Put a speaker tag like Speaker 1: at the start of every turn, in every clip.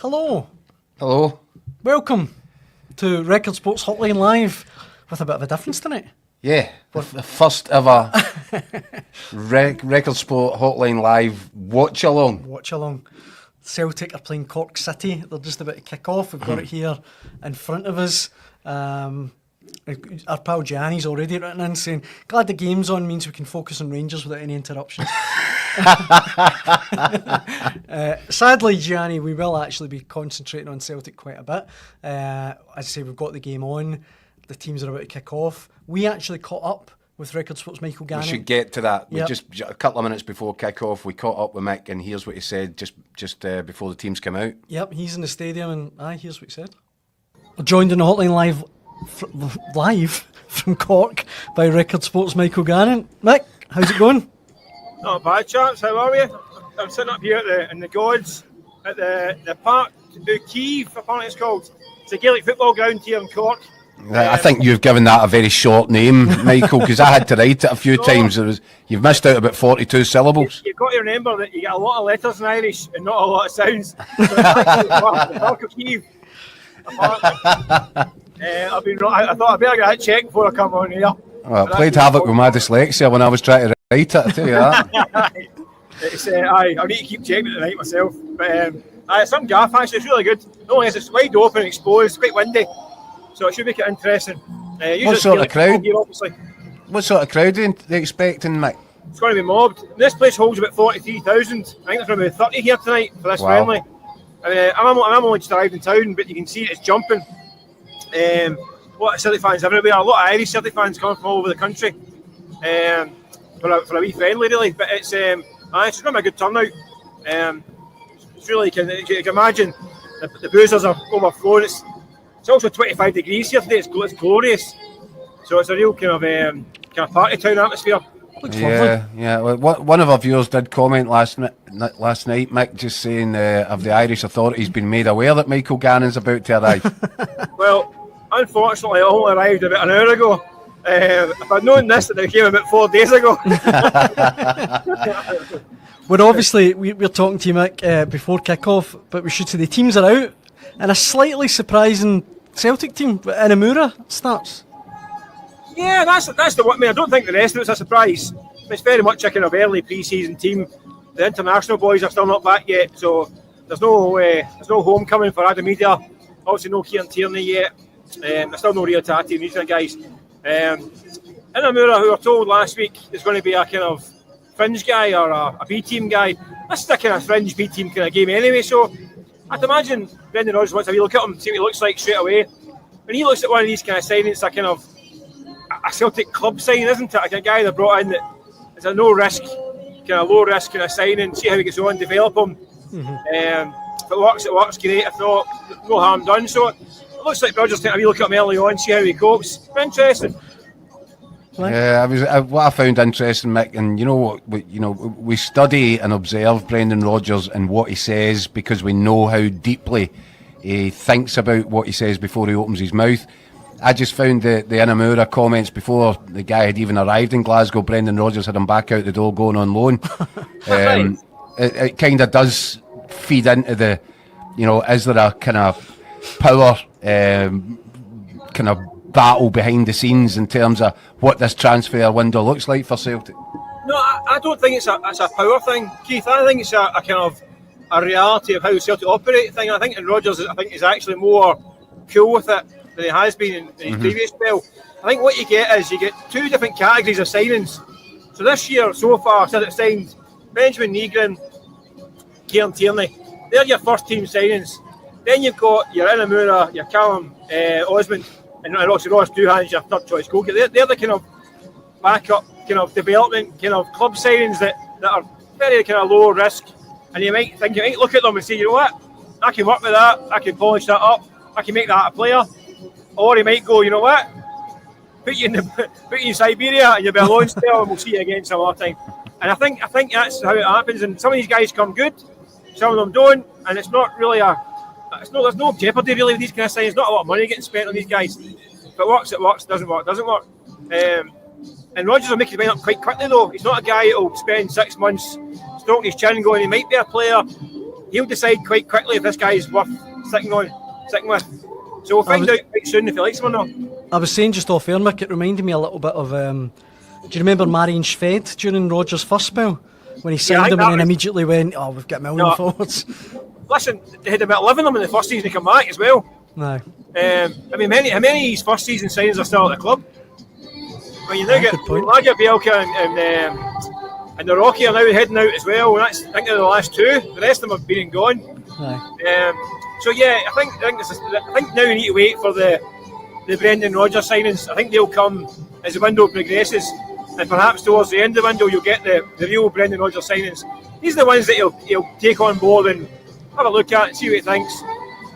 Speaker 1: Hello.
Speaker 2: Hello.
Speaker 1: Welcome to Record Sports Hotline Live with a bit of a difference tonight.
Speaker 2: Yeah, the first ever Record Sport Hotline Live watch-along.
Speaker 1: Watch-along. Celtic are playing Cork City. They're just about to kick off. We've got it here in front of us. Our pal Gianni's already written in saying, glad the game's on, means we can focus on Rangers without any interruptions. Sadly, Gianni, we will actually be concentrating on Celtic quite a bit. As I say, we've got the game on. The teams are about to kick off. We actually caught up with Record Sports Michael Gannon.
Speaker 2: We should get to that.
Speaker 1: Yep.
Speaker 2: We just a couple of minutes before kick-off, we caught up with Mick, and here's what he said just before the teams come out.
Speaker 1: Yep, he's in the stadium, and here's what he said. We're joined on the Hotline live from Cork by Record Sports Michael Gannon. Mick, how's it going?
Speaker 3: Not bad, chaps. How are we? I'm sitting up here in the Gods at the Park du Kiev, apparently it's called. It's a Gaelic football ground here in Cork.
Speaker 2: I think you've given that a very short name, Michael, because I had to write it a few times. You've missed out about 42 syllables.
Speaker 3: You've got to remember that you get a lot of letters in Irish and not a lot of sounds. So the Park of Kiev. I thought I'd better get that checked before I come on here.
Speaker 2: Well, I played havoc with my dyslexia when I was trying to write it, I tell you that.
Speaker 3: I need to keep checking it tonight myself. But it's some gaff, actually. It's really good. No, it's wide open and exposed. It's quite windy. So it should make it interesting.
Speaker 2: What sort of crowd?
Speaker 3: Here, obviously.
Speaker 2: What sort of crowd are they expecting, Mick?
Speaker 3: It's going to be mobbed. This place holds about 43,000. I think there's going to be 30 here tonight for this friendly. I mean, I'm only just arrived in town, but you can see it's jumping. A lot of Celtic fans everywhere. A lot of Irish Celtic fans coming from all over the country for a wee friendly, really. But it's going to be a good turnout. It's really, you can imagine the boozers are overflowing. It's also 25 degrees here today. It's glorious. So it's a real kind of party town atmosphere.
Speaker 2: Yeah. Well, one of our viewers did comment last night, Mick, just saying, have the Irish authorities been made aware that Michael Gannon's about to arrive?
Speaker 3: Well, unfortunately, I only arrived about an hour ago. If I'd known this, that they came about 4 days ago.
Speaker 1: We're obviously, we're talking to you, Mick, before kick-off, but we should say the teams are out, and a slightly surprising Celtic team, Inamura starts.
Speaker 3: Yeah, that's the one. I mean, I don't think the rest of it's a surprise. It's very much a kind of early pre-season team. The international boys are still not back yet, so there's no homecoming for Adam Media. Obviously, no Kieran Tierney yet. There's still no Rio Tati and these guys. Inamura, who were told last week is going to be a kind of fringe guy or a B team guy. This is a kind of fringe B team kind of game anyway. So I'd imagine Brendan Rodgers wants to have a look at him, see what he looks like straight away. When he looks at one of these kind of signings, a kind of a Celtic club signing, isn't it? Like a guy they brought in that is a no risk, kind of low risk kind of signing. See how he gets on, develop him. If it works great. If not, no harm done. So it looks like Rodgers taking a wee look at him early on, see how he copes. Interesting.
Speaker 2: Yeah, what I found interesting, Mick, and you know what, we study and observe Brendan Rodgers and what he says because we know how deeply he thinks about what he says before he opens his mouth. I just found the Inamura comments before the guy had even arrived in Glasgow. Brendan Rodgers had him back out the door going on loan. It kind of does feed into the, is there a kind of power kind of battle behind the scenes in terms of what this transfer window looks like for Celtic?
Speaker 3: No, I don't think it's a power thing, Keith. I think it's a kind of a reality of how Celtic operate thing. I think Rodgers is actually more cool with it than he has been in his previous spell. I think what you get is you get two different categories of signings. So this year, so far, Celtic signed Benjamin Negrin, Kieran Tierney. They're your first team signings. Then you've got your Inamura, your Callum Osmond, and obviously Ross Doohan's your third choice goalkeeper. They're the kind of backup, kind of development, kind of club signings that are very kind of low risk. And you might look at them and say, you know what, I can work with that, I can polish that up, I can make that a player. Or he might go, you know what, put you in Siberia and you'll be a loan spell and we'll see you again some other time. And I think that's how it happens. And some of these guys come good, some of them don't, and it's not really there's no jeopardy really with these kind of signings. Not a lot of money getting spent on these guys. If it works, it works. Doesn't work, doesn't work. And Rodgers will make his mind up quite quickly though. He's not a guy who'll spend 6 months stroking his chin going, he might be a player. he'll decide quite quickly if this guy's worth sticking with. So we'll find out quite soon if he likes him or not.
Speaker 1: I was saying just off air, Mick, it reminded me a little bit of. Do you remember Marion Shved during Rodgers' first spell? When he signed him and then immediately went, oh, we've got a million forwards.
Speaker 3: Listen, they had about 11 of them in the first season to come back as well.
Speaker 1: No.
Speaker 3: I mean, how many of his first season signings are still at the club? Well, you now get Malacia, Bielka and the Rocky are now heading out as well. And that's, I think they're the last two. The rest of them have been and gone. So yeah, I think now we need to wait for the Brendan Rodgers signings. I think they'll come as the window progresses. And perhaps towards the end of the window, you'll get the real Brendan Rodgers signings. These are the ones that he'll take on board and have a look at, see what he thinks.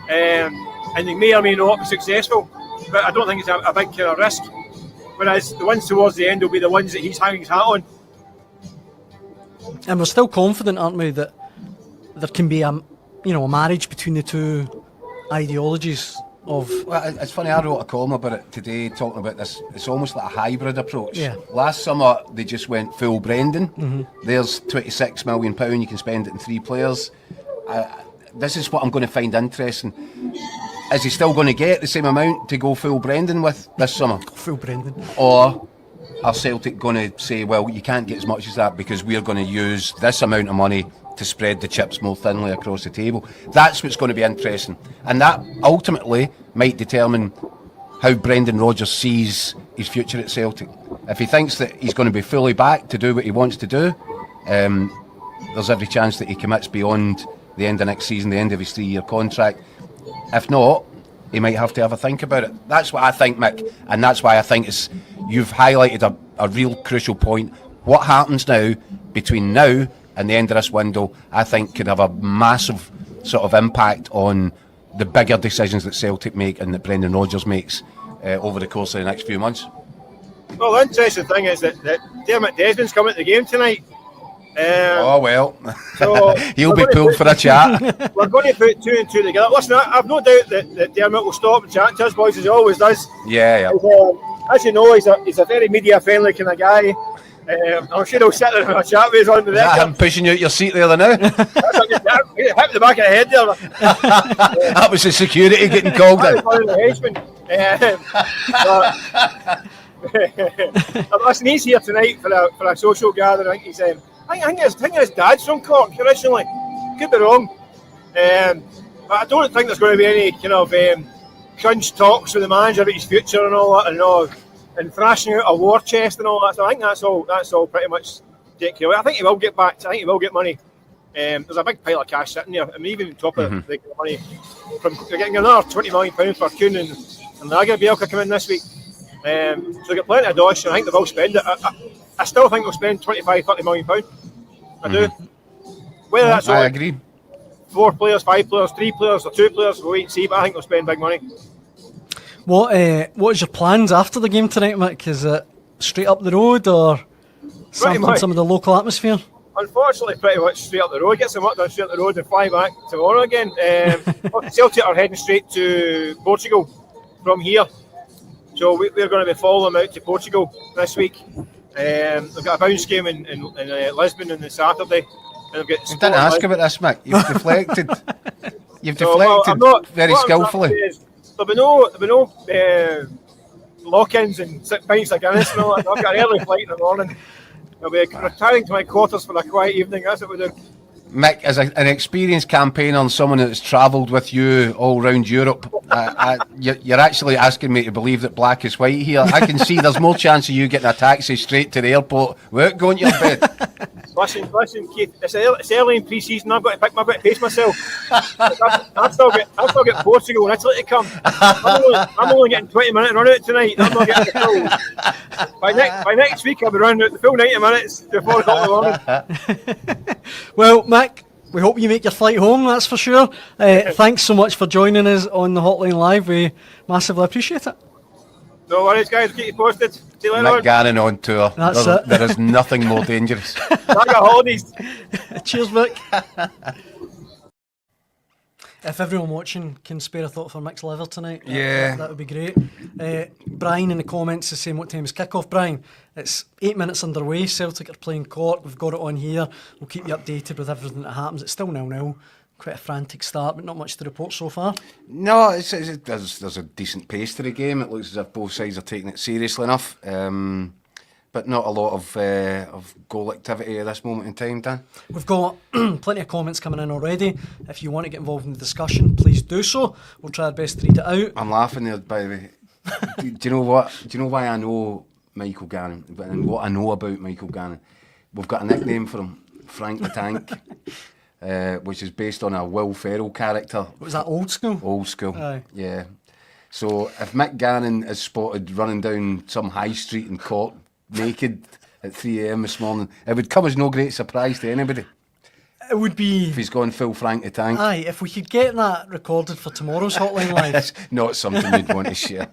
Speaker 3: And they may or may not be successful. But I don't think it's a big kind of risk. Whereas the ones towards the end will be the ones that he's hanging his hat on.
Speaker 1: And we're still confident, aren't we, that there can be a marriage between the two ideologies of...
Speaker 2: Well, it's funny, I wrote a column about it today talking about this. It's almost like a hybrid approach.
Speaker 1: Yeah.
Speaker 2: Last summer, they just went full Brendan. There's £26 million, you can spend it in 3 players. This is what I'm going to find interesting. Is he still going to get the same amount to go full Brendan with this summer?
Speaker 1: Full Brendan.
Speaker 2: Or are Celtic going to say, well, you can't get as much as that because we're going to use this amount of money to spread the chips more thinly across the table? That's what's going to be interesting. And that ultimately might determine how Brendan Rodgers sees his future at Celtic. If he thinks that he's going to be fully back to do what he wants to do, there's every chance that he commits beyond the end of next season, the end of his 3-year contract. If not, he might have to have a think about it. That's what I think, Mick, and that's why I think you've highlighted a real crucial point. What happens now, between now and the end of this window, I think could have a massive sort of impact on the bigger decisions that Celtic make and that Brendan Rodgers makes over the course of the next few months.
Speaker 3: Well, the interesting thing is that Dermot Desmond's coming to the game tonight.
Speaker 2: So he'll be pulled for a chat.
Speaker 3: We're going to put 2 and 2 together. Listen, I've no doubt that Dermot will stop and chat to us boys as he always does.
Speaker 2: Yeah.
Speaker 3: As you know, he's a very media friendly kind of guy. I'm sure he'll sit there and have a chat with us on the record.
Speaker 2: I'm pushing you out your seat there now.
Speaker 3: Hit the back of the head there.
Speaker 2: That was the security getting called in.
Speaker 3: Listen, he's here tonight for a social gathering. I think his dad's from Cork originally. Could be wrong. But I don't think there's going to be any kind of crunch talks with the manager about his future and all that, and thrashing out a war chest and all that. So I think that's all pretty much taken care of. I think he will get back. I think he will get money. There's a big pile of cash sitting there. I mean, even on top of the money, they're getting another £20 million for Kuhn and Naga Bielka come in this week. So they get plenty of dosh, and I think they will spend it. I still think they'll spend £25-30 million. I do. Whether that's
Speaker 2: I agree.
Speaker 3: 4 players, 5 players, 3 players, or 2 players, we'll wait and see. But I think they'll spend big money.
Speaker 1: What is your plans after the game tonight, Mick? Is it straight up the road or sampling some of the local atmosphere?
Speaker 3: Unfortunately, pretty much straight up the road. Get some work done straight up the road and fly back tomorrow again. Celtic are heading straight to Portugal from here. So we're going to be following them out to Portugal this week. They've got a bounce game in Lisbon on the Saturday. And
Speaker 2: you didn't ask about this, Mick. You've deflected. You've deflected very skillfully.
Speaker 3: There'll be no lock-ins and 6 pints of Guinness and all that. I've got an early flight in the morning. I'll be retiring to my quarters for a quiet evening. That's what we do.
Speaker 2: Mick, as an experienced campaigner and someone that's travelled with you all around Europe, you're actually asking me to believe that black is white here. I can see there's more chance of you getting a taxi straight to the airport without going to your bed.
Speaker 3: Listen, Keith, it's early in pre-season. I've got to pace myself. I've still got Portugal and Italy to come. I'm only getting 20 minutes run out tonight. I'm not getting the full. By next week, I'll be running out the full 90 minutes before the call in the morning.
Speaker 1: Well, Mick, we hope you make your flight home, that's for sure. Thanks so much for joining us on the Hotline Live. We massively appreciate it.
Speaker 3: No worries, guys. Keep you posted. See you later.
Speaker 2: Mick Gannon on tour.
Speaker 1: That's it.
Speaker 2: There is nothing more dangerous.
Speaker 3: I got holidays.
Speaker 1: Cheers, Mick. If everyone watching can spare a thought for Mick's liver tonight, that would be great. Brian in the comments is saying, what time is kick-off, Brian? It's 8 minutes underway. Celtic are playing Cork. We've got it on here. We'll keep you updated with everything that happens. It's still 0-0. quite a frantic start, but not much to report so far.
Speaker 2: No, there's a decent pace to the game. It looks as if both sides are taking it seriously enough, but not a lot of goal activity at this moment in time, Dan.
Speaker 1: We've got plenty of comments coming in already. If you want to get involved in the discussion, please do so. We'll try our best to read it out.
Speaker 2: I'm laughing there, by the way. do you know what? Do you know why I know Michael Gannon and what I know about Michael Gannon? We've got a nickname for him, Frank the Tank. Which is based on a Will Ferrell character.
Speaker 1: Was that old school?
Speaker 2: Old school,
Speaker 1: Aye.
Speaker 2: yeah. So if Mick Gannon is spotted running down some high street in Cork naked at 3 a.m. this morning, it would come as no great surprise to anybody.
Speaker 1: It would be...
Speaker 2: If he's gone full Frank the Tank.
Speaker 1: Aye, if we could get that recorded for tomorrow's Hotline Live.
Speaker 2: It's not something you'd want to share.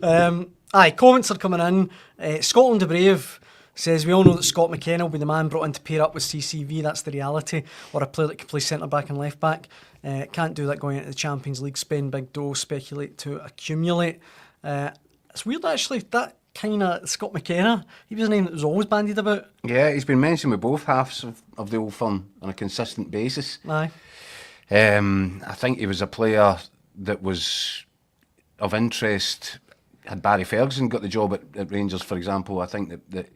Speaker 1: Aye, comments are coming in. Scotland the Brave says, we all know that Scott McKenna will be the man brought in to pair up with CCV. That's the reality. Or a player that can play centre-back and left-back. Can't do that going into the Champions League, spend big dough, speculate to accumulate. It's weird, actually, that kind of Scott McKenna, he was a name that was always bandied about.
Speaker 2: Yeah, he's been mentioned with both halves of the old firm on a consistent basis.
Speaker 1: Aye.
Speaker 2: I think he was a player that was of interest. Had Barry Ferguson got the job at Rangers, for example, I think that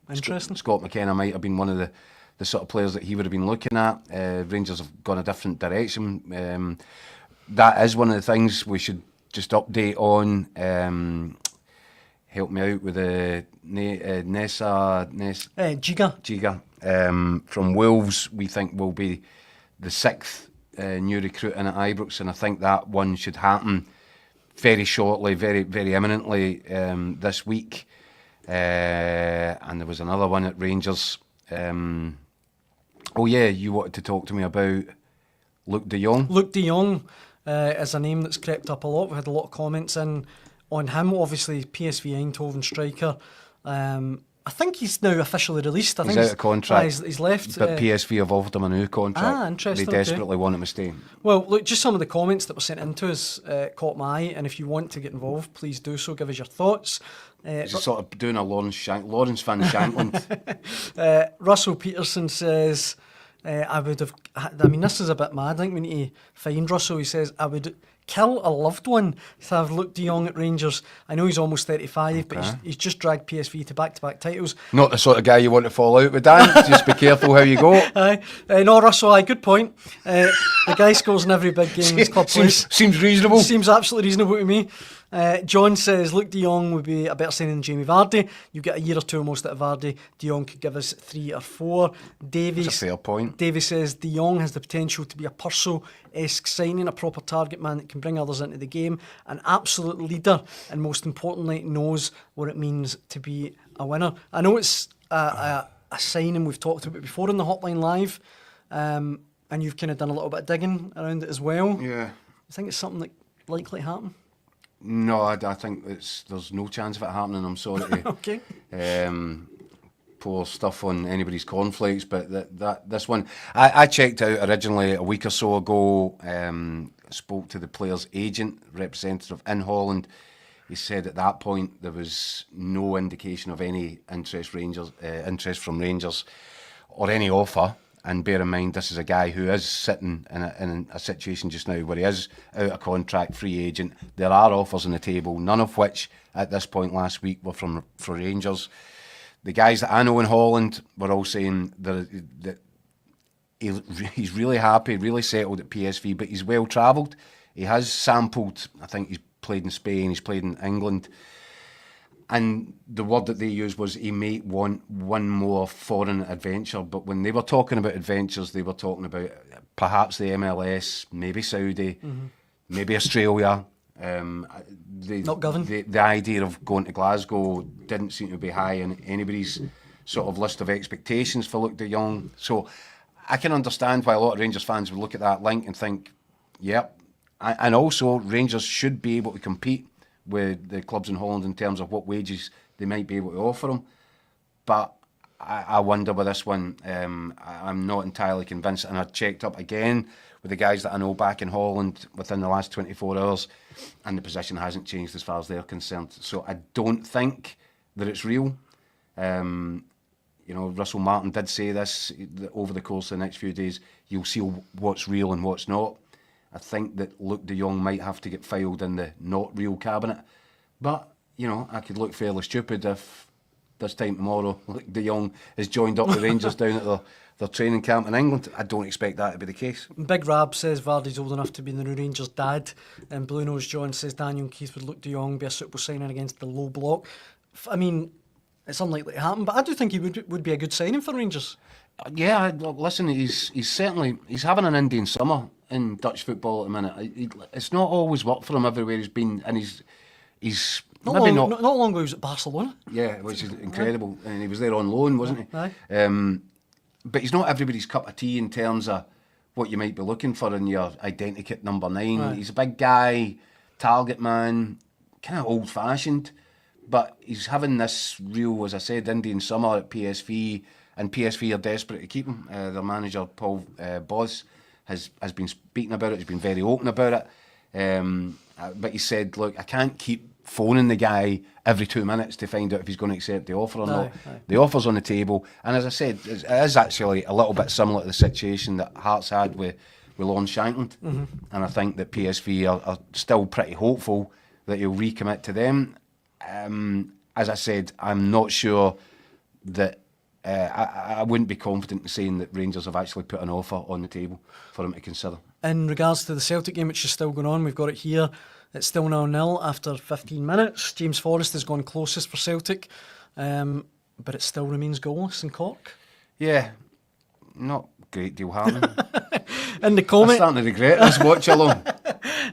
Speaker 1: Interesting.
Speaker 2: Scott McKenna might have been one of the sort of players that he would have been looking at. Rangers have gone a different direction. That is one of the things we should just update on. Help me out with the Giga. From Wolves, we think will be the 6th new recruit in at Ibrox, and I think that one should happen very shortly, very, very imminently this week. And there was another one at Rangers. Oh yeah, you wanted to talk to me about Luuk De Jong.
Speaker 1: Luuk De Jong is a name that's crept up a lot. We had a lot of comments in on him. Obviously, PSV Eindhoven striker. I think he's now officially released.
Speaker 2: He's out of contract.
Speaker 1: He's left.
Speaker 2: But PSV have offered him a new contract.
Speaker 1: Interesting.
Speaker 2: They desperately want him to stay.
Speaker 1: Well, look, just some of the comments that were sent into us caught my eye, and if you want to get involved, please do so. Give us your thoughts.
Speaker 2: He's sort of doing a Lawrence Van Shankland.
Speaker 1: Russell Peterson says, I mean, this is a bit mad. I think we need to find Russell. He says, I would kill a loved one to have Luuk De Jong at Rangers. I know he's almost 35, but he's just dragged PSV to back-to-back titles.
Speaker 2: Not the sort of guy you want to fall out with, Dan. Just be careful how you go.
Speaker 1: No, Russell, good point. The guy scores in every big game his club plays.
Speaker 2: Seems reasonable.
Speaker 1: Seems absolutely reasonable to me. John says Luuk De Jong would be a better signing than Jamie Vardy. You get a year or two almost out of Vardy. De Jong could give us 3 or 4.
Speaker 2: That's a fair point.
Speaker 1: Davey says De Jong has the potential to be a Purcell-esque signing, a proper target man that can bring others into the game, an absolute leader, and most importantly knows what it means to be a winner. I know it's a signing we've talked about before in the Hotline Live, and you've kind of done a little bit of digging around it as well.
Speaker 2: Yeah.
Speaker 1: I think it's something that likely to happen.
Speaker 2: No, I think there's no chance of it happening. I'm sorry to
Speaker 1: Okay.
Speaker 2: pour stuff on anybody's cornflakes, but this one, I checked out originally a week or so ago. Spoke to the player's agent, representative in Holland. He said at that point there was no indication of any interest from Rangers or any offer. And bear in mind, this is a guy who is sitting in a situation just now where he is out of contract, free agent. There are offers on the table, none of which at this point last week were for Rangers. The guys that I know in Holland were all saying that he's really happy, really settled at PSV, but he's well travelled. He has sampled, I think he's played in Spain, he's played in England. And the word that they used was he may want one more foreign adventure. But when they were talking about adventures, they were talking about perhaps the MLS, maybe Saudi, maybe Australia.
Speaker 1: Not governed.
Speaker 2: The idea of going to Glasgow didn't seem to be high on anybody's sort of list of expectations for Luuk De Jong. So I can understand why a lot of Rangers fans would look at that link and think, yep. And also, Rangers should be able to compete with the clubs in Holland in terms of what wages they might be able to offer them. But I wonder with this one, I'm not entirely convinced. And I checked up again with the guys that I know back in Holland within the last 24 hours, and the position hasn't changed as far as they're concerned. So I don't think that it's real. Russell Martin did say this, that over the course of the next few days, you'll see what's real and what's not. I think that Luuk De Jong might have to get filed in the not real cabinet. But, I could look fairly stupid if this time tomorrow Luuk De Jong is joined up with Rangers down at their training camp in England. I don't expect that to be the case.
Speaker 1: Big Rab says Vardy's old enough to be the new Rangers dad. And Blue Nose John says Daniel Caw would Luuk De Jong be a suitable signing against the low block. I mean, it's unlikely to happen, but I do think he would be a good signing for Rangers.
Speaker 2: Yeah, listen, he's having an Indian summer in Dutch football at the minute. It's not always worked for him everywhere he's been, and he's
Speaker 1: not long ago he was at Barcelona.
Speaker 2: Yeah, which is incredible, and he was there on loan, wasn't he?
Speaker 1: Aye.
Speaker 2: But he's not everybody's cup of tea in terms of what you might be looking for in your identikit number 9.
Speaker 1: Aye.
Speaker 2: He's a big guy, target man, kind of old-fashioned, but he's having this real, as I said, Indian summer at PSV, and PSV are desperate to keep him. Their manager, Paul Boss, has been speaking about it, he's been very open about it, but he said, look, I can't keep phoning the guy every 2 minutes to find out if he's going to accept the offer or not.
Speaker 1: Aye.
Speaker 2: The offer's on the table, and as I said, it is actually a little bit similar to the situation that Hearts had with Lon Shankland, and I think that PSV are still pretty hopeful that he'll recommit to them. As I said, I'm not sure that I wouldn't be confident in saying that Rangers have actually put an offer on the table for him to consider.
Speaker 1: In regards to the Celtic game, which is still going on, we've got it here. It's still 0-0 after 15 minutes. James Forrest has gone closest for Celtic, but it still remains goalless in Cork.
Speaker 2: Yeah, not a great deal happening.
Speaker 1: In the
Speaker 2: I'm
Speaker 1: comment,
Speaker 2: starting to regret this watch-along.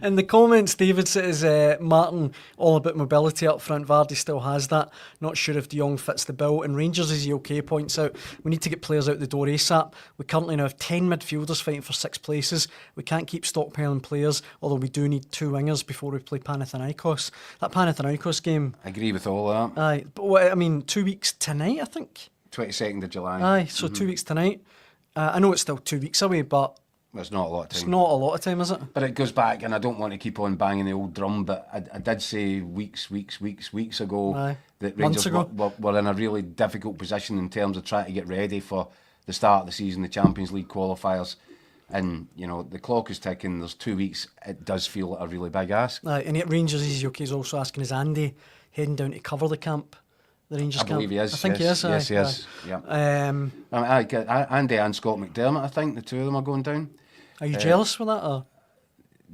Speaker 1: in the comments, David says Martin all about mobility up front. Vardy still has that. Not sure if De Jong fits the bill. And Rangers, is he okay? Points out we need to get players out the door ASAP. We currently now have 10 midfielders fighting for 6 places. We can't keep stockpiling players, although we do need 2 wingers before we play Panathinaikos. That Panathinaikos game.
Speaker 2: I agree with all of that.
Speaker 1: Aye, but 2 weeks tonight, I think.
Speaker 2: 22nd of July.
Speaker 1: Aye, so 2 weeks tonight. I know it's still 2 weeks away, but
Speaker 2: It's not a lot of time.
Speaker 1: it's not a lot of time, is it?
Speaker 2: But it goes back, and I don't want to keep on banging the old drum, but I did say weeks ago
Speaker 1: Aye.
Speaker 2: that
Speaker 1: Months
Speaker 2: Rangers
Speaker 1: ago.
Speaker 2: were in a really difficult position in terms of trying to get ready for the start of the season, the Champions League qualifiers. And, the clock is ticking, there's 2 weeks, it does feel like a really big ask.
Speaker 1: Aye, and at Rangers, is he okay? He's also asking, is Andy heading down to cover the camp? The Rangers
Speaker 2: I
Speaker 1: camp?
Speaker 2: believe he is.
Speaker 1: I think
Speaker 2: yes,
Speaker 1: he is.
Speaker 2: Yes, he
Speaker 1: aye,
Speaker 2: is. Yeah. Andy and Scott McDermott, I think the two of them are going down.
Speaker 1: Are you jealous with that, or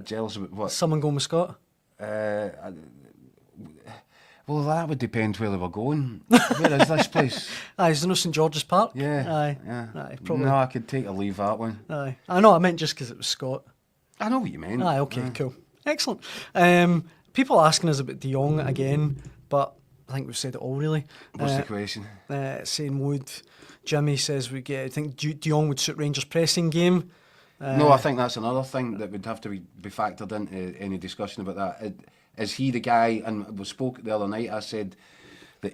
Speaker 2: Jealous about what?
Speaker 1: someone going with Scott?
Speaker 2: Well, that would depend where they were going. Where is this place?
Speaker 1: Aye, is there no St George's Park?
Speaker 2: Yeah.
Speaker 1: Aye.
Speaker 2: Yeah.
Speaker 1: Aye, probably.
Speaker 2: No, I could take or leave that one.
Speaker 1: Aye. I know, I meant just because it was Scott.
Speaker 2: I know what you mean.
Speaker 1: Aye, okay, cool. Excellent. People asking us about De Jong again, but I think we've said it all, really.
Speaker 2: What's the question?
Speaker 1: Saying would Jimmy says we get. I think De Jong would suit Rangers' pressing game.
Speaker 2: No, I think that's another thing that would have to be factored into any discussion about that. Is he the guy? And we spoke the other night. I said that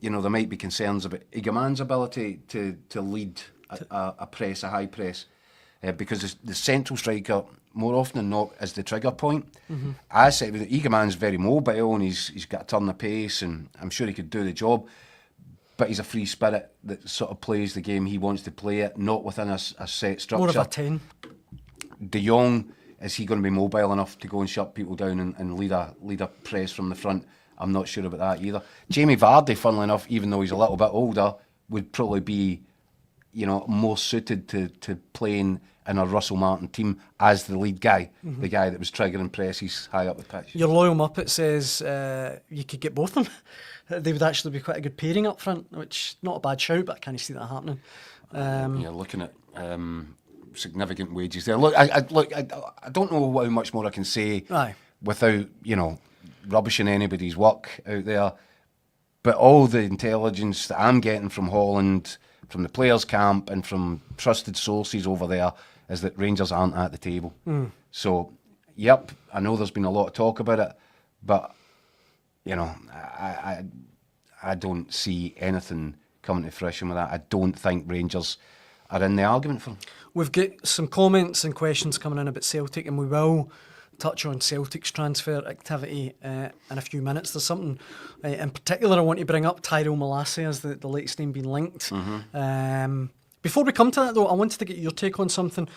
Speaker 2: there might be concerns about Igaman's ability to lead a press, a high press, because the central striker more often than not is the trigger point. Mm-hmm. I said that Igaman's very mobile and he's got a turn of pace, and I'm sure he could do the job. But he's a free spirit that sort of plays the game he wants to play it, not within a set structure.
Speaker 1: More of a 10.
Speaker 2: De Jong, is he going to be mobile enough to go and shut people down and lead a press from the front? I'm not sure about that either. Jamie Vardy, funnily enough, even though he's a little bit older, would probably be, more suited to playing in a Russell Martin team as the lead guy, the guy that was triggering presses high up the pitch.
Speaker 1: Your loyal Muppet says you could get both of them. They would actually be quite a good pairing up front, which not a bad shout, but I can't see that happening.
Speaker 2: You're looking at significant wages there. Look, I don't know how much more I can say without rubbishing anybody's work out there. But all the intelligence that I'm getting from Holland, from the players' camp, and from trusted sources over there is that Rangers aren't at the table. So, yep, I know there's been a lot of talk about it, but I don't see anything coming to fruition with that. I don't think Rangers are in the argument for them.
Speaker 1: We've got some comments and questions coming in about Celtic, and we will touch on Celtic's transfer activity in a few minutes. There's something in particular I want to bring up. Tyrell Malacia as the latest name being linked. Before we come to that, though, I wanted to get your take on something.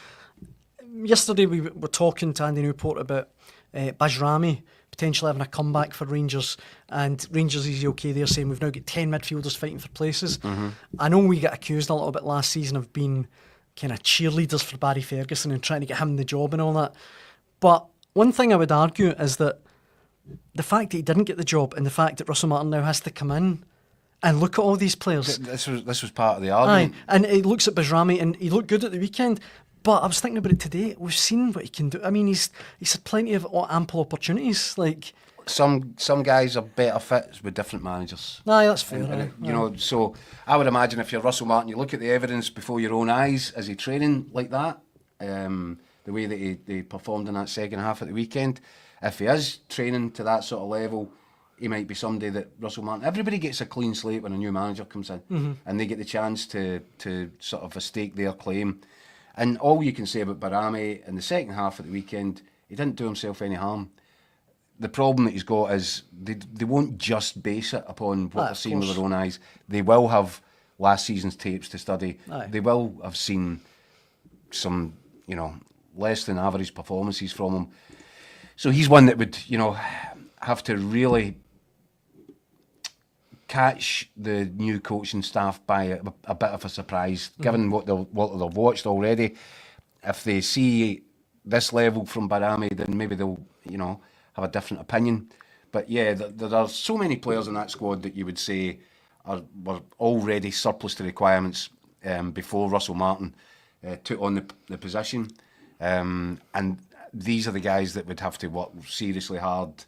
Speaker 1: Yesterday we were talking to Andy Newport about Bajrami potentially having a comeback for Rangers, and Rangers is okay. They're saying we've now got 10 midfielders fighting for places. I know we got accused a little bit last season of being kind of cheerleaders for Barry Ferguson and trying to get him the job and all that. But one thing I would argue is that the fact that he didn't get the job and the fact that Russell Martin now has to come in and look at all these players.
Speaker 2: This was part of the argument.
Speaker 1: And he looks at Bajrami and he looked good at the weekend. But I was thinking about it today. We've seen what he can do. I mean, he's had plenty of ample opportunities. Like
Speaker 2: some guys are better fits with different managers.
Speaker 1: Aye, that's fair.
Speaker 2: You know, so I would imagine if you're Russell Martin, you look at the evidence before your own eyes. Is he training like that? The way that he performed in that second half at the weekend. If he is training to that sort of level, he might be somebody that Russell Martin. Everybody gets a clean slate when a new manager comes in, and they get the chance to sort of stake their claim. And all you can say about Bajrami in the second half of the weekend, he didn't do himself any harm. The problem that he's got is they won't just base it upon what they're seeing with their own eyes. They will have last season's tapes to study. They will have seen some, less than average performances from him. So he's one that would, have to really catch the new coaching staff by a bit of a surprise, given what they've watched already. If they see this level from Bajrami, then maybe they'll, have a different opinion. But yeah, there are so many players in that squad that you would say were already surplus to requirements before Russell Martin took on the position. And these are the guys that would have to work seriously hard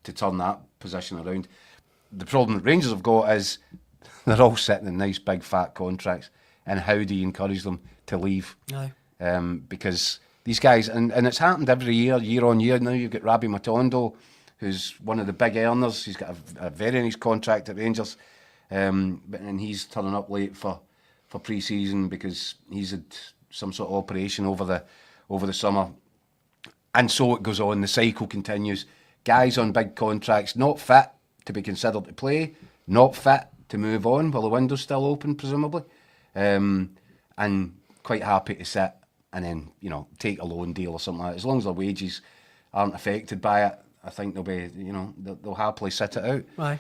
Speaker 2: to turn that position around. The problem that Rangers have got is they're all sitting in nice big fat contracts, and how do you encourage them to leave? Because these guys, and it's happened every year on year. Now you've got Rabbi Matondo, who's one of the big earners. He's got a very nice contract at Rangers, and he's turning up late for pre-season because he's had some sort of operation over the summer, and so it goes on. The cycle continues. Guys on big contracts, not fit to be considered to play, not fit to move on while the window's still open, presumably, and quite happy to sit and then, take a loan deal or something like that. As long as their wages aren't affected by it, I think they'll be, they'll happily sit it out.
Speaker 1: Aye.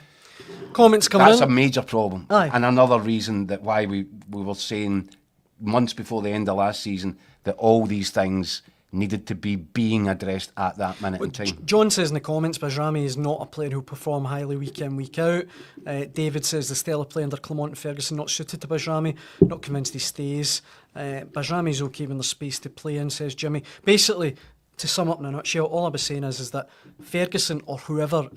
Speaker 1: Comments coming in.
Speaker 2: That's a major problem.
Speaker 1: Aye.
Speaker 2: And another reason that why we were saying months before the end of last season that all these things needed to be being addressed at that minute in time.
Speaker 1: John says in the comments, Bajrami is not a player who'll perform highly week in, week out. David says the style of play under Clement and Ferguson not suited to Bajrami, not convinced he stays. Bajrami's okay when there's space to play in, says Jimmy. Basically, to sum up in a nutshell, all I was saying is that Ferguson or whoever,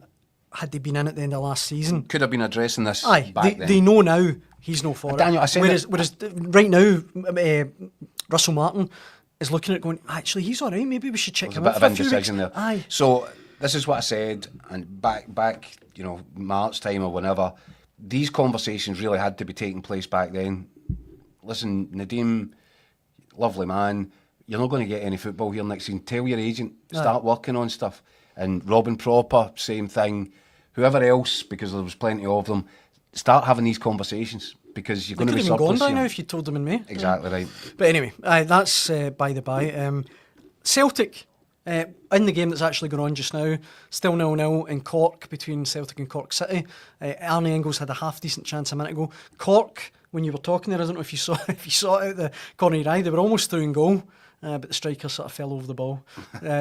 Speaker 1: had they been in at the end of last season,
Speaker 2: could have been addressing this
Speaker 1: back
Speaker 2: then.
Speaker 1: They know now he's no for
Speaker 2: Daniel,
Speaker 1: it. Whereas right now, Russell Martin is looking at it going, actually, he's all right, maybe we should check him out for a few weeks.
Speaker 2: There.
Speaker 1: Aye.
Speaker 2: So this is what I said, and back March time or whenever, these conversations really had to be taking place back then. Listen, Nadeem, lovely man, you're not going to get any football here next season. Tell your agent, start working on stuff. And Robin Proper, same thing. Whoever else, because there was plenty of them, start having these conversations. Because you're going to be surplus.
Speaker 1: They could have been gone by now if you told them in May.
Speaker 2: Exactly right.
Speaker 1: But anyway, that's by the by. Celtic, in the game that's actually going on just now, still 0-0 in Cork between Celtic and Cork City. Arnie Engels had a half-decent chance a minute ago. Cork, when you were talking there, I don't know if you saw it out the corner of your eye, they were almost through in goal. But the striker sort of fell over the ball.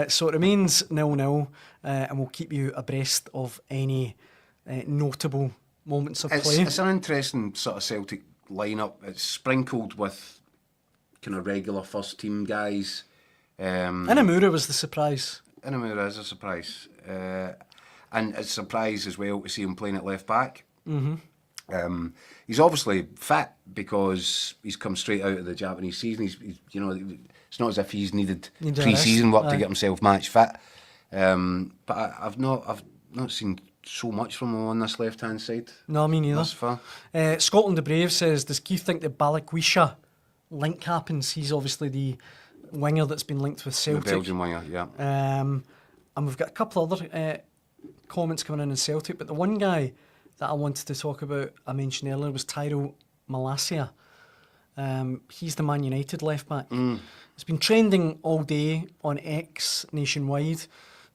Speaker 1: So it remains 0-0, and we'll keep you abreast of any notable moments of play.
Speaker 2: It's an interesting sort of Celtic lineup. It's sprinkled with kind of regular first team guys.
Speaker 1: Inamura was the surprise.
Speaker 2: Inamura is a surprise. And it's a surprise as well to see him playing at left back. Mm-hmm. He's obviously fit because he's come straight out of the Japanese season. He's it's not as if he's needed pre-season work to get himself match fit. But I've not seen so much from him on this left-hand side.
Speaker 1: No, me neither.
Speaker 2: Thus far.
Speaker 1: Scotland the Brave says, does Keith think the Balikwisha link happens? He's obviously the winger that's been linked with Celtic.
Speaker 2: The Belgian winger, yeah.
Speaker 1: And we've got a couple other comments coming in Celtic, but the one guy that I wanted to talk about, I mentioned earlier, was Tyrell Malacia. He's the Man United left back. It's been trending all day on X nationwide.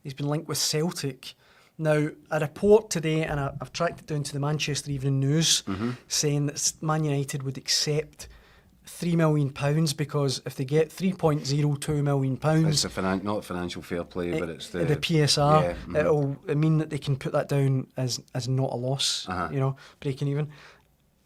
Speaker 1: He's been linked with Celtic. Now, a report today, and I've tracked it down to the Manchester Evening News, saying that Man United would accept £3 million because if they get £3.02 million,
Speaker 2: it's not financial fair play, but it's the
Speaker 1: PSR.
Speaker 2: Yeah,
Speaker 1: It'll mean that they can put that down as not a loss. Breaking even.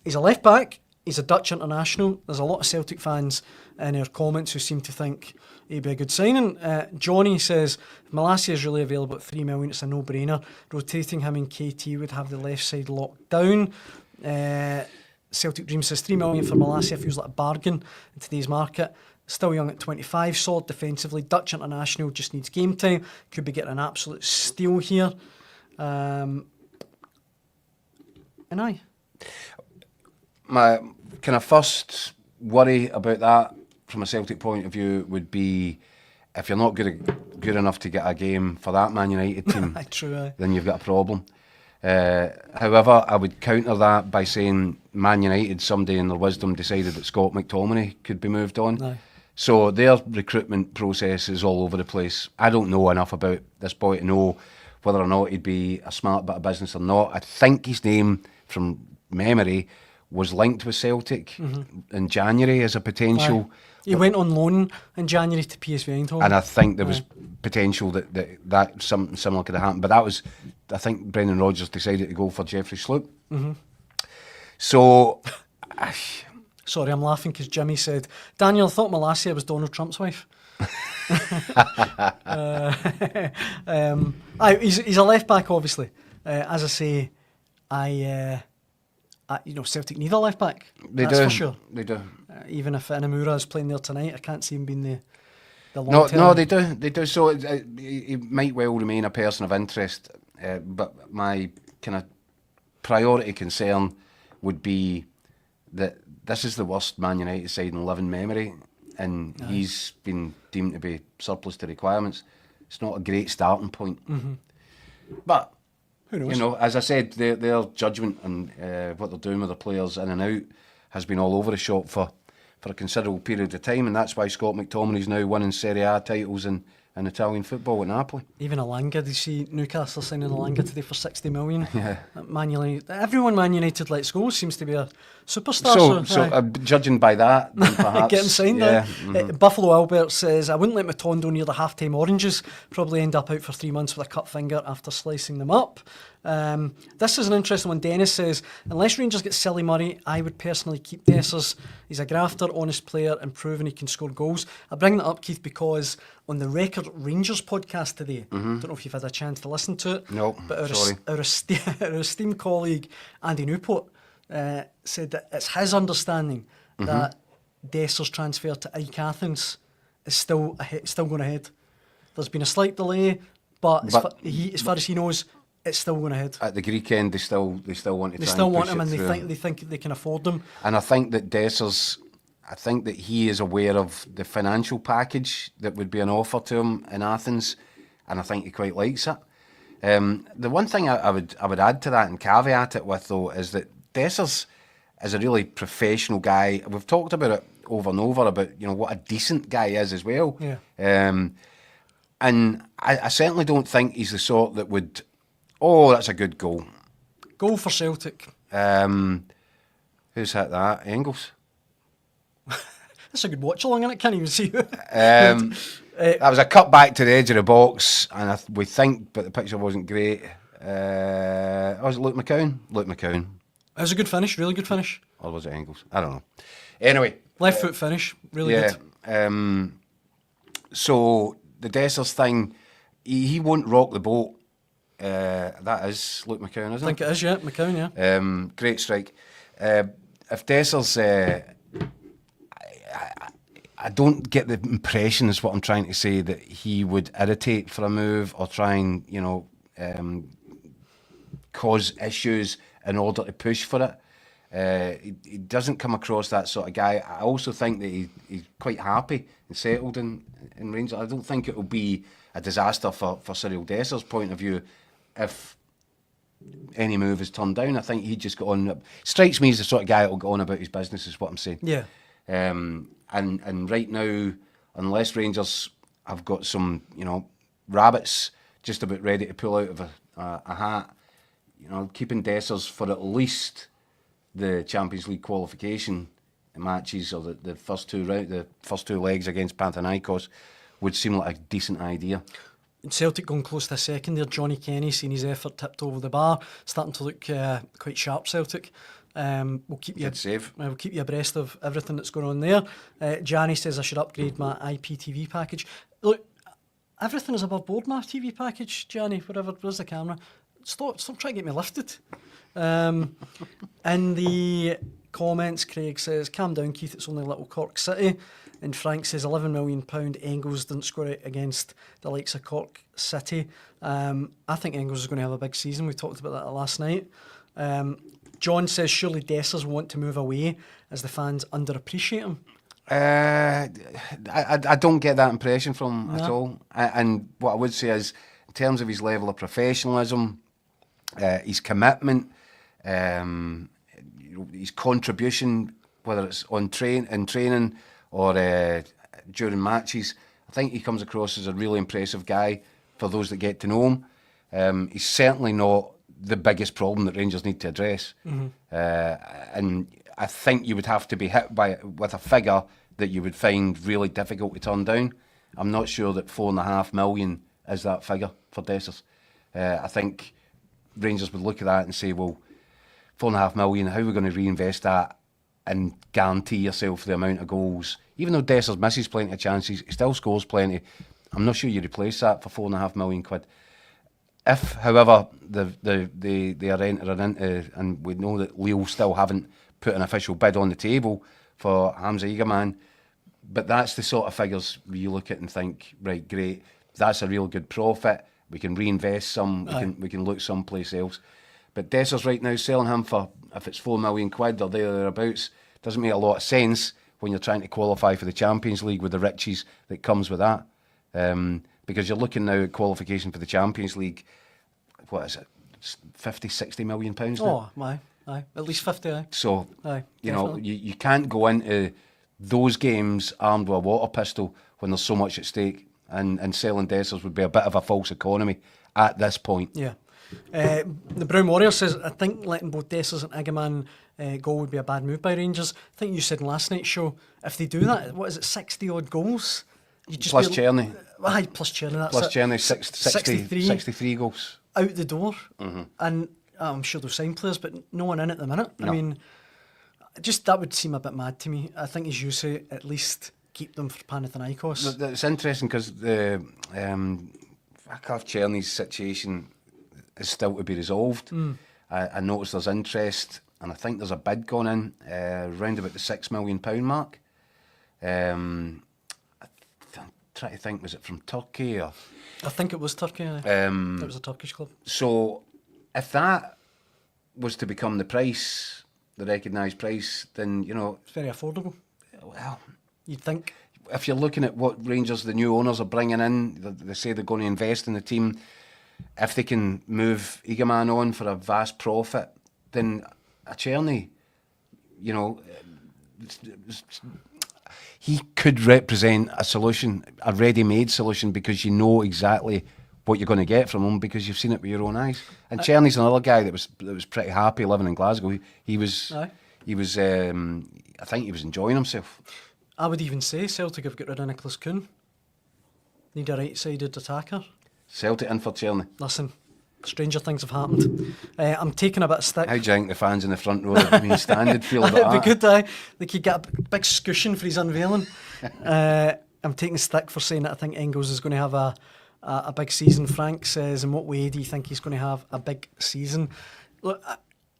Speaker 1: He's a left back. He's a Dutch international. There's a lot of Celtic fans in our comments who seem to think he'd be a good signing. Johnny says, if Malacia is really available at $3 million, it's a no-brainer. Rotating him in KT would have the left side locked down. Celtic Dream says $3 million for Malacia feels like a bargain in today's market. Still young at 25, solid defensively. Dutch international, just needs game time. Could be getting an absolute steal here. And aye.
Speaker 2: My kind of first worry about that from a Celtic point of view would be if you're not good enough to get a game for that Man United team,
Speaker 1: True,
Speaker 2: then you've got a problem. However, I would counter that by saying Man United, someday in their wisdom, decided that Scott McTominay could be moved on.
Speaker 1: Aye.
Speaker 2: So their recruitment process is all over the place. I don't know enough about this boy to know whether or not he'd be a smart bit of business or not. I think his name, from memory, was linked with Celtic in January as a potential.
Speaker 1: Aye. He went on loan in January to PSV Eindhoven.
Speaker 2: And I think there was potential that something similar could have happened. But that was, I think Brendan Rodgers decided to go for Jeffrey Sloop. So...
Speaker 1: Sorry, I'm laughing because Jimmy said, Daniel, I thought Malacia was Donald Trump's wife. He's a left back, obviously. As I say, Celtic need a left back. That's for sure.
Speaker 2: They do.
Speaker 1: Even if Inamura is playing there tonight, I can't see him being the long term.
Speaker 2: No, they do. They do. So he might well remain a person of interest. But my kind of priority concern would be that this is the worst Man United side in living memory, and he's been deemed to be surplus to requirements. It's not a great starting point. But who knows? As I said, their judgment and what they're doing with their players in and out has been all over the shop for a considerable period of time, and that's why Scott McTominay's now winning Serie A titles in Italian football at Napoli.
Speaker 1: Even Alanga, did you see Newcastle signing Alanga today for $60 million?
Speaker 2: Yeah.
Speaker 1: Man United, everyone Man United lets go seems to be a superstar.
Speaker 2: So judging by that, then perhaps
Speaker 1: get him signed. Buffalo Albert says, I wouldn't let Matondo near the half-time oranges. Probably end up out for 3 months with a cut finger after slicing them up. This is an interesting one. Dennis says, unless Rangers get Silly Murray, I would personally keep Dessers. He's a grafter, honest player, and proven he can score goals. I bring that up, Keith, because on the Record Rangers podcast today, I don't know if you've had a chance to listen to it,
Speaker 2: no,
Speaker 1: but
Speaker 2: sorry.
Speaker 1: Our esteemed colleague Andy Newport said that it's his understanding that Dessers' transfer to AEK Athens is still going ahead. There's been a slight delay, but as far as he knows, it's still going ahead.
Speaker 2: At the Greek end, they still want to.
Speaker 1: They still want him, and they think they can afford him.
Speaker 2: And I think that Dessers, I think that he is aware of the financial package that would be an offer to him in Athens, and I think he quite likes it. The one thing I would add to that and caveat it with, though, is that Dessers is a really professional guy. We've talked about it over and over about what a decent guy is as well.
Speaker 1: Yeah.
Speaker 2: And I certainly don't think he's the sort that would. Oh, that's a good goal.
Speaker 1: Goal for Celtic.
Speaker 2: Who's hit that? Engels.
Speaker 1: That's a good watch along, and I can't even see who.
Speaker 2: That was a cut back to the edge of the box, and we think, but the picture wasn't great. Was it Luke McCown? Luke McCown.
Speaker 1: It was a good finish, really good finish.
Speaker 2: Or was it Engels? I don't know. Anyway.
Speaker 1: Left foot finish, really good.
Speaker 2: So, the Dessers thing, he won't rock the boat. That is Luke McCown, isn't it?
Speaker 1: I think it is, yeah. McCown, yeah.
Speaker 2: Great strike. If Dessers... I don't get the impression, is what I'm trying to say, that he would irritate for a move or try and, cause issues in order to push for it. He doesn't come across that sort of guy. I also think that he's quite happy and settled in Rangers. I don't think it'll be a disaster for Cyril Dessers' point of view if any move is turned down. I think he just got on. Strikes me as the sort of guy that will go on about his business, is what I'm saying.
Speaker 1: Yeah.
Speaker 2: And right now, unless Rangers have got some, rabbits just about ready to pull out of a hat, keeping Dessers for at least the Champions League qualification matches or the first two legs against Panathinaikos would seem like a decent idea.
Speaker 1: Celtic going close to a second there. Johnny Kenny seen his effort tipped over the bar, starting to look quite sharp. Celtic. We'll keep you. We'll keep you abreast of everything that's going on there. Johnny says I should upgrade my IPTV package. Look, everything is above board. My TV package, Johnny. Where's the camera? Stop trying to get me lifted. In the comments, Craig says, calm down, Keith, it's only little Cork City. And Frank says, £11 million Engels didn't score it against the likes of Cork City. I think Engels is going to have a big season. We talked about that last night. John says, surely Dessers want to move away as the fans underappreciate him.
Speaker 2: I don't get that impression from him at all. And what I would say is, in terms of his level of professionalism, his commitment, his contribution, whether it's in training or during matches, I think he comes across as a really impressive guy for those that get to know him. He's certainly not the biggest problem that Rangers need to address. And I think you would have to be hit with a figure that you would find really difficult to turn down. I'm not sure that $4.5 million is that figure for Dessers. I think Rangers would look at that and say, well, $4.5 million, how are we going to reinvest that and guarantee yourself the amount of goals? Even though Dessers misses plenty of chances, he still scores plenty. I'm not sure you replace that for £4.5 million. If, however, they are entering into, and we know that Lille still haven't put an official bid on the table for Hamza Egerman, but that's the sort of figures you look at and think, right, great, that's a real good profit. We can reinvest some. We can look someplace else. But Dessers right now selling him for, if it's £4 million or thereabouts, doesn't make a lot of sense when you're trying to qualify for the Champions League with the riches that comes with that. Because you're looking now at qualification for the Champions League. What is it? 50, 60 million pounds now?
Speaker 1: Oh, aye. At least 50, aye.
Speaker 2: So,
Speaker 1: aye,
Speaker 2: you can't go into those games armed with a water pistol when there's so much at stake. And selling Dessers would be a bit of a false economy at this point.
Speaker 1: Yeah. The Brown Warrior says, I think letting both Dessers and Egerman go would be a bad move by Rangers. I think you said in last night's show, if they do that, what is it, 60 odd goals?
Speaker 2: Plus Czerny.
Speaker 1: Aye, plus Czerny, that's
Speaker 2: plus
Speaker 1: it.
Speaker 2: Czerny, 63 goals.
Speaker 1: Out the door. And I'm sure they'll sign players, but no one in at the minute. No. I mean, just that would seem a bit mad to me. I think, as you say, at least keep them for Panathinaikos.
Speaker 2: It's interesting because Vakov Czerny's situation is still to be resolved. I noticed there's interest, and I think there's a bid going in around about the £6 million mark. I'm trying to think, was it from Turkey or?
Speaker 1: I think it was Turkey. It was a Turkish club.
Speaker 2: So, if that was to become the price, the recognised price, then it's
Speaker 1: very affordable.
Speaker 2: Well,
Speaker 1: you'd think.
Speaker 2: If you're looking at what Rangers, the new owners, are bringing in, they say they're going to invest in the team. If they can move Egerman on for a vast profit, then a Czerny, he could represent a solution, a ready-made solution, because you know exactly what you're going to get from him because you've seen it with your own eyes. And Czerny's another guy that was pretty happy living in Glasgow. He was. I think he was enjoying himself.
Speaker 1: I would even say Celtic have got rid of Nicholas Kuhn. Need a right-sided attacker.
Speaker 2: Celtic in for Czerny.
Speaker 1: Listen, stranger things have happened. I'm taking a bit of stick.
Speaker 2: How do you think the fans in the front row have been standing feel about that?
Speaker 1: It'd be good, aye. They could get a big scushion for his unveiling. I'm taking stick for saying that I think Engels is going to have a big season. Frank says, in what way do you think he's going to have a big season? Look,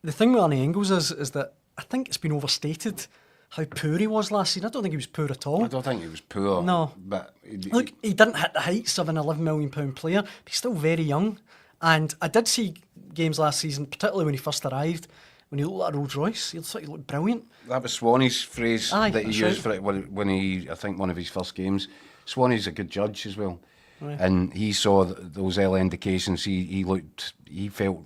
Speaker 1: the thing with Arnie Engels is that I think it's been overstated how poor he was last season. I don't think he was poor at all.
Speaker 2: I don't think he was poor.
Speaker 1: No.
Speaker 2: But
Speaker 1: look, he didn't hit the heights of an £11 million player, but he's still very young. And I did see games last season, particularly when he first arrived, when he looked like a Rolls Royce. He looked brilliant.
Speaker 2: That was Swanee's phrase that he used for it when he, I think, one of his first games. Swanee's a good judge as well.
Speaker 1: Right.
Speaker 2: And he saw those early indications. He felt,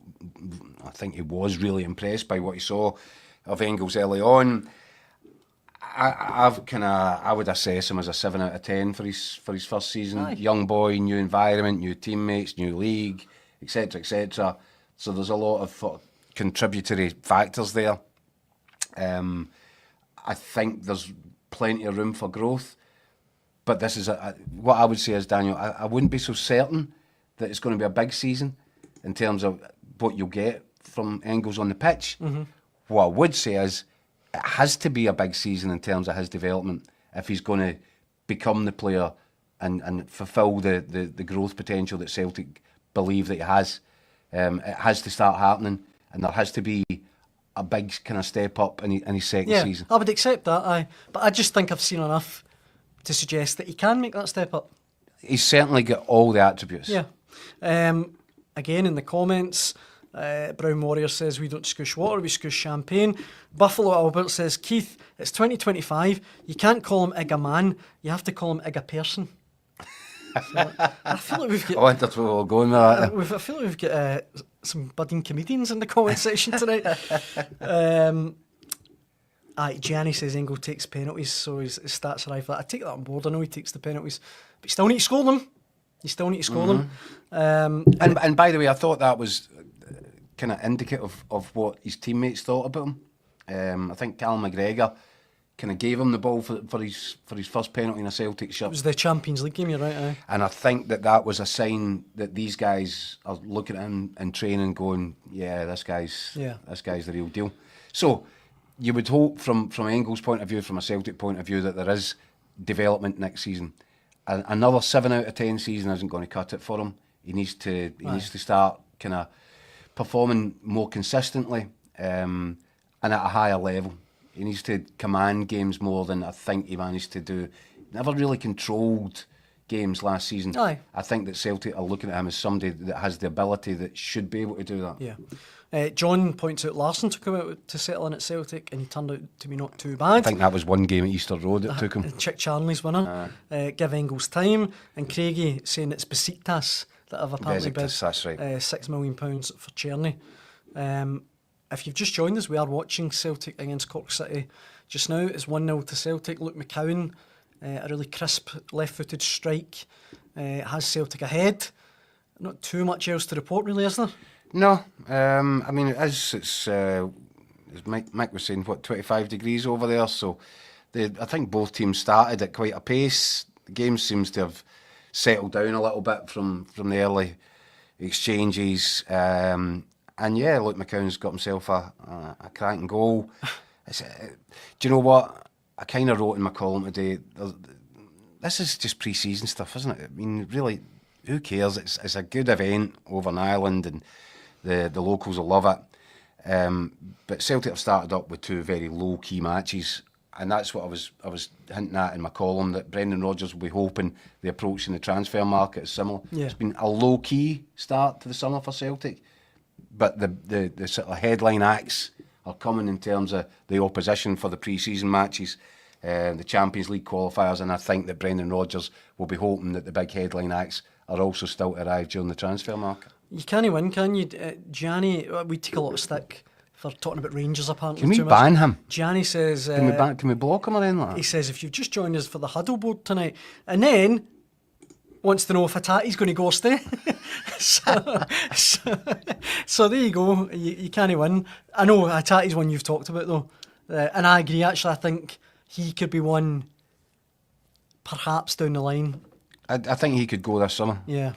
Speaker 2: I think he was really impressed by what he saw of Engels early on. I would assess him as a 7 out of 10 for his first season.
Speaker 1: Aye.
Speaker 2: Young boy, new environment, new teammates, new league, etc., etc. So there's a lot of contributory factors there. I think there's plenty of room for growth, but this is what I would say is, Daniel, I wouldn't be so certain that it's going to be a big season in terms of what you'll get from Engels on the pitch. Mm-hmm. What I would say is it has to be a big season in terms of his development if he's going to become the player and fulfil the growth potential that Celtic believe that he has. It has to start happening, and there has to be a big kind of step up in his second season.
Speaker 1: I would accept that, aye. But I just think I've seen enough to suggest that he can make that step up.
Speaker 2: He's certainly got all the attributes.
Speaker 1: Yeah. Again, in the comments, Brown Warrior says, we don't scoosh water, we scoosh champagne. Buffalo Albert says, Keith, it's 2025. You can't call him Igga man. You have to call him Igga person. So, I feel like we've got...
Speaker 2: I wonder where we're going with that.
Speaker 1: I feel like we've got some budding comedians in the comment section tonight. Gianni says Engel takes penalties, so his stats arrive that. I take that on board. I know he takes the penalties, but you still need to score them. You still need to score them.
Speaker 2: And by the way, I thought that was kind of indicative of what his teammates thought about him. I think Callum McGregor kind of gave him the ball for his first penalty in a Celtic shirt.
Speaker 1: It was the Champions League game, you're right, aye.
Speaker 2: And I think that was a sign that these guys are looking at him in training going, yeah, this guy's the real deal. So you would hope from Engels' point of view, from a Celtic point of view, that there is development next season. Another 7 out of 10 season isn't going to cut it for him. He needs to start kind of performing more consistently and at a higher level. He needs to command games more than I think he managed to do. Never really controlled games last season.
Speaker 1: Aye.
Speaker 2: I think that Celtic are looking at him as somebody that has the ability that should be able to do that.
Speaker 1: Yeah. John points out Larsson took him out to settle in at Celtic and he turned out to be not too bad.
Speaker 2: I think that was one game at Easter Road that took him.
Speaker 1: Chick Charnley's winner. Give Engels time. And Craigie saying it's Besiktas that have apparently bid
Speaker 2: that's right.
Speaker 1: £6 million for Czerny. If you've just joined us, we are watching Celtic against Cork City. Just now, it's 1-0 to Celtic. Luke McCowan, a really crisp left-footed strike, has Celtic ahead. Not too much else to report, really, is there?
Speaker 2: No. I mean, it's as Mick was saying, 25 degrees over there. So I think both teams started at quite a pace. The game seems to have settled down a little bit from the early exchanges. And yeah, Luke McCown's got himself a cracking goal. Do you know what? I kind of wrote in my column today, this is just pre-season stuff, isn't it? I mean, really, who cares? It's a good event over in Ireland and the locals will love it. But Celtic have started up with two very low-key matches, and that's what I was hinting at in my column, that Brendan Rodgers will be hoping the approach in the transfer market is similar.
Speaker 1: Yeah.
Speaker 2: It's been a low-key start to the summer for Celtic. But the sort of headline acts are coming in terms of the opposition for the pre-season matches, the Champions League qualifiers, and I think that Brendan Rodgers will be hoping that the big headline acts are also still to arrive during the transfer market.
Speaker 1: You can't win, can you? Gianni, we take a lot of stick for talking about Rangers, apparently.
Speaker 2: Can we ban him?
Speaker 1: Gianni says...
Speaker 2: Can we block him or anything like that?
Speaker 1: He says, if you've just joined us for the huddle board tonight, and then wants to know if Hatati's going to go stay. So there you go. You can't win. I know Hatati's one you've talked about though, and I agree. Actually, I think he could be one, perhaps down the line.
Speaker 2: I think he could go this summer.
Speaker 1: Yeah.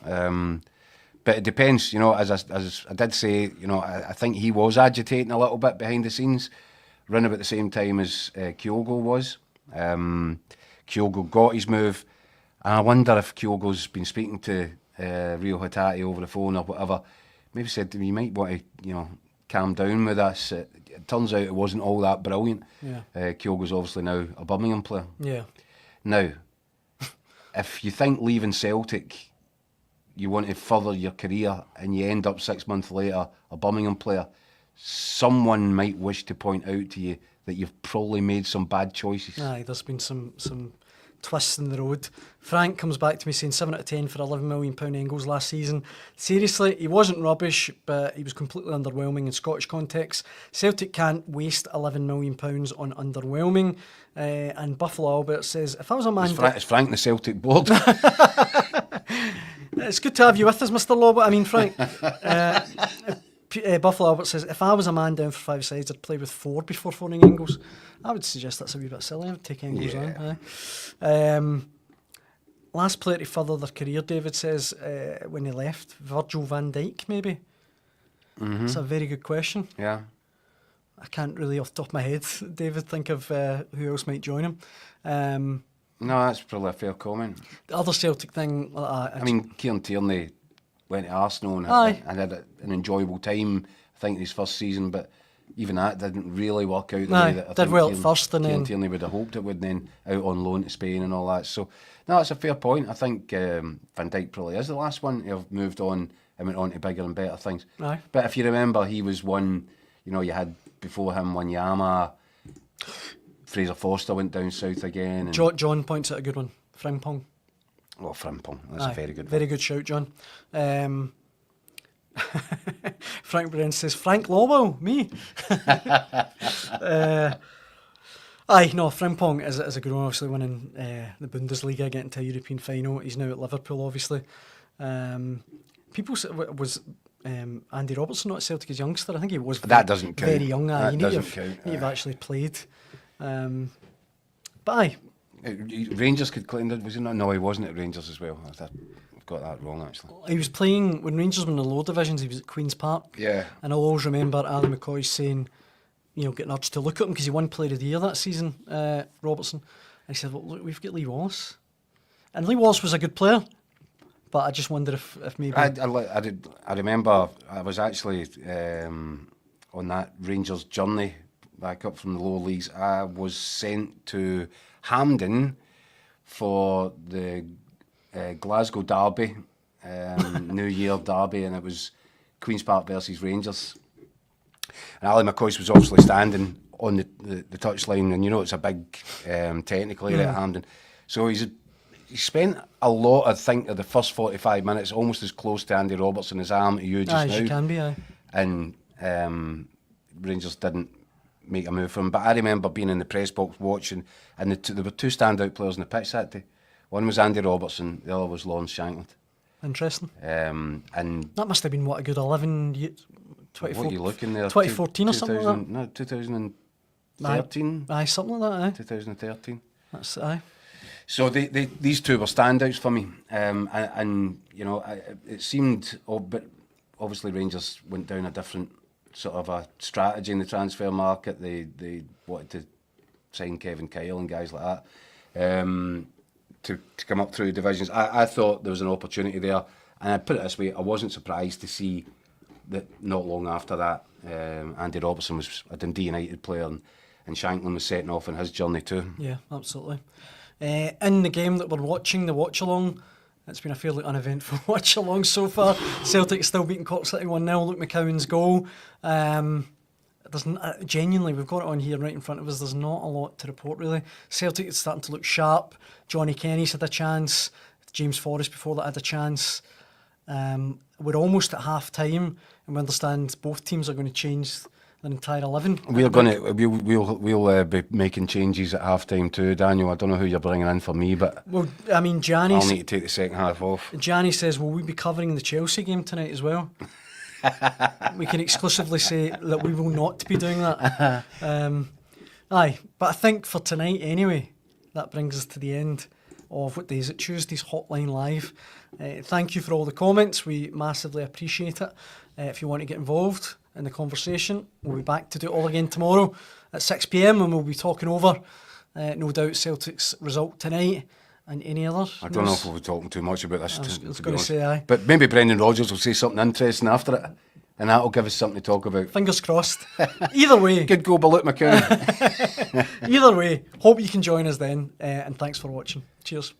Speaker 2: But it depends. You know, as I did say, you know, I think he was agitating a little bit behind the scenes, around about the same time as Kyogo was. Kyogo got his move. And I wonder if Kyogo's been speaking to Rio Hatati over the phone or whatever. Maybe said to me, you might want to, you know, calm down with this. It turns out it wasn't all that brilliant.
Speaker 1: Yeah.
Speaker 2: Kyogo's obviously now a Birmingham player.
Speaker 1: Yeah.
Speaker 2: Now, if you think leaving Celtic, you want to further your career and you end up 6 months later a Birmingham player, someone might wish to point out to you that you've probably made some bad choices.
Speaker 1: Aye, there's been some twists in the road. Frank comes back to me saying 7 out of 10 for £11 million Engels last season. Seriously, he wasn't rubbish, but he was completely underwhelming in Scottish context. Celtic can't waste £11 million on underwhelming. And Buffalo Albert says, if I was a man...
Speaker 2: It's Frank the Celtic board.
Speaker 1: It's good to have you with us, Mr. Lobbit. I mean, Frank. Buffalo Albert says, if I was a man down for 5 sides, I'd play with 4 before phoning Engels. I would suggest that's a wee bit silly. I would take Engels on. Last player to further their career, David says, when he left, Virgil van Dijk, maybe? That's a very good question.
Speaker 2: Yeah.
Speaker 1: I can't really, off the top of my head, David, think of who else might join him.
Speaker 2: No, that's probably a fair comment.
Speaker 1: The other Celtic thing...
Speaker 2: I mean, Kieran Tierney went to Arsenal and had an enjoyable time, I think, in his first season, but even that didn't really work out the way that I
Speaker 1: did
Speaker 2: think
Speaker 1: well at first, and
Speaker 2: Kieran
Speaker 1: then
Speaker 2: Tierney would have hoped it would, and then out on loan to Spain and all that. So, no, that's a fair point. I think Van Dijk probably is the last one to have moved on and went on to bigger and better things.
Speaker 1: Aye.
Speaker 2: But if you remember, he was one, you had before him Wanyama, Fraser Forster went down south again. And
Speaker 1: John points out a good one. Frimpong.
Speaker 2: Oh, Frimpong. That's a very good one.
Speaker 1: Very good shout, John. Frank Brennan says, Frank Lowell, me. Frimpong is a good one, obviously winning the Bundesliga, getting to a European final. He's now at Liverpool, obviously. People say, was Andy Robertson not at Celtic as youngster? I think he was
Speaker 2: that doesn't count.
Speaker 1: Very young.
Speaker 2: That
Speaker 1: you
Speaker 2: doesn't
Speaker 1: need
Speaker 2: count.
Speaker 1: to have actually played. But aye.
Speaker 2: Rangers could claim that, was he not? No, he wasn't at Rangers as well. I've got that wrong, actually.
Speaker 1: He was playing, when Rangers were in the lower divisions, he was at Queen's Park.
Speaker 2: Yeah.
Speaker 1: And I'll always remember Ali McCoy saying, getting urged to look at him because he won Player of the Year that season, Robertson. And he said, well, look, we've got Lee Wallace. And Lee Wallace was a good player, but I just wonder if maybe...
Speaker 2: I remember I was actually on that Rangers journey back up from the lower leagues. I was sent to Hampden for the Glasgow derby, New Year derby, and it was Queen's Park versus Rangers. And Ali McCoy was obviously standing on the touchline, and it's a big technical area at Hampden. So he spent a lot, I think, of the first 45 minutes almost as close to Andy Robertson as I am to you just now.
Speaker 1: As you can be, aye.
Speaker 2: And Rangers didn't make a move for him. But I remember being in the press box watching, and there were 2 standout players on the pitch that day. One was Andy Robertson, the other was Lawrence Shankland.
Speaker 1: Interesting.
Speaker 2: And
Speaker 1: that must have been, a good 11 years...
Speaker 2: What are you looking there?
Speaker 1: 2014 or something like that?
Speaker 2: No, 2013.
Speaker 1: Aye, something like that, aye.
Speaker 2: 2013.
Speaker 1: That's aye.
Speaker 2: So these 2 were standouts for me, and it seemed, but obviously Rangers went down a different sort of a strategy in the transfer market. They wanted to sign Kevin Kyle and guys like that to come up through divisions. I thought there was an opportunity there, and I put it this way: I wasn't surprised to see that not long after that, Andy Robertson was a Dundee United player, and Shankland was setting off on his journey too.
Speaker 1: Yeah, absolutely. In the game that we're watching, the watch-along, it's been a fairly uneventful watch-along so far. Celtic still beating Cork City 1-0, Luke McCowan's goal. Genuinely, we've got it on here right in front of us, there's not a lot to report really. Celtic is starting to look sharp. Johnny Kenny's had a chance. James Forrest before that had a chance. We're almost at half-time, and we understand both teams are going to change their entire 11.
Speaker 2: We'll be making changes at half time too, Daniel. I don't know who you're bringing in for me, but
Speaker 1: I'll need to
Speaker 2: take the second half off.
Speaker 1: Johnny says, will we be covering the Chelsea game tonight as well? We can exclusively say that we will not be doing that. But I think for tonight anyway, that brings us to the end of, what day is it? Tuesday's Hotline Live. Thank you for all the comments. We massively appreciate it. If you want to get involved in the conversation, we'll be back to do it all again tomorrow at 6 p.m, and we'll be talking over, no doubt, Celtic's result tonight and any other
Speaker 2: I don't know if we'll be talking too much about this.
Speaker 1: I was going to say aye.
Speaker 2: But maybe Brendan Rodgers will say something interesting after it, and that'll give us something to talk about.
Speaker 1: Fingers crossed. Either way.
Speaker 2: Good goal by Luke McCowan.
Speaker 1: Either way, hope you can join us then, and thanks for watching. Cheers.